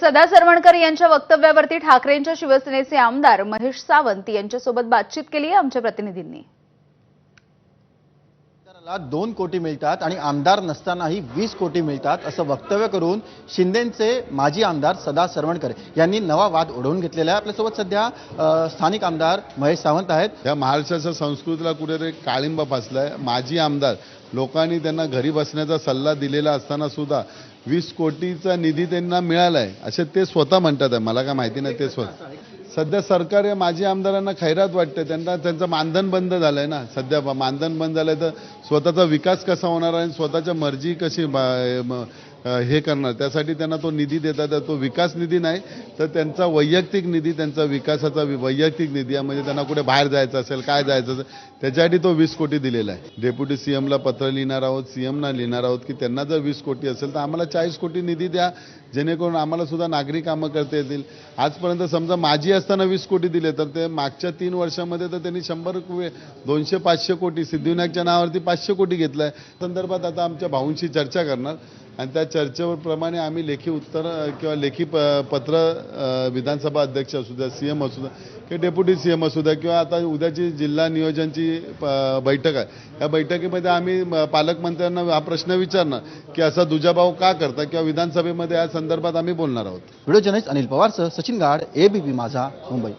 सदा सरवणकर यांच्या वक्तव्यावरती ठाकरेंच्या शिवसेनेचे आमदार महेश सावंत यांच्यासोबत बातचीत केली आहे आमच्या प्रतिनिधींनी। आमदाराला 2 कोटी मिळतात आणि आमदार नसतानाही 20 कोटी मिळतात असं वक्तव्य करून शिंदेचे माजी आमदार सदा सरवणकर यांनी नवा वाद ओढवून घेतलेला आहे। आपल्यासोबत सध्या स्थानिक आमदार महेश सावंत आहेत। या महाराष्ट्राच्या संस्कृतीला कुठेतरी काळिंबा फासलाय। माजी आमदार लोकांनी त्यांना घरी बसण्याचा सल्ला दिलेला असताना सुद्धा 20 कोटीचा निधी त्यांना मिळालाय असे ते स्वतः म्हणतात आहे। मला काय माहिती नाही ते स्वतः सध्या सरकार या माजी आमदारांना खैरात वाटते। त्यांचं मानधन बंद झालंय ना, सध्या मानधन बंद झालंय तर स्वतःचा विकास कसा होणार आणि स्वतःच्या मर्जी कशी हे करणार, त्यासाठी त्यांना तो निधी देतात। तो विकास निधी नाही तर त्यांचा वैयक्तिक निधी, त्यांचा विकासाचा वैयक्तिक निधी आहे। म्हणजे त्यांना कुठे बाहेर जायचं असेल, काय जायचं असेल त्याच्यासाठी तो 20 कोटी दिलेला आहे। डेप्युटी सीएमला पत्र लिहिणार आहोत, सीएमना लिहिणार आहोत की त्यांना जर 20 कोटी असेल तर आम्हाला 40 कोटी निधी द्या, जेणेकरून आम्हाला सुद्धा नागरी कामं करता येतील। आजपर्यंत समजा माजी असताना 20 कोटी दिले तर ते मागच्या 3 वर्षामध्ये तर त्यांनी 100 200-500 कोटी सिद्धिविनायकच्या नावावरती 500 कोटी घेतलाय। संदर्भात आता आमच्या भाऊंशी चर्चा करणार आणि त्या चर्चेवर प्रमाणे आम्ही लेखी उत्तर किंवा लेखी पत्र विधानसभा अध्यक्ष असू द्या, सीएम असू द्या किंवा डेप्युटी सीएम असू द्या किंवा आता उद्याची जिल्हा नियोजनची बैठक आहे, या बैठकीमध्ये आम्ही पालकमंत्र्यांना हा प्रश्न विचारणार की असा दुजाभाव का करता किंवा विधानसभेमध्ये या संदर्भात आम्ही बोलणार आहोत। व्हिडिओ जर्नलिस्ट अनिल पवारसह सचिन गाड, एबीपी माझा, मुंबई।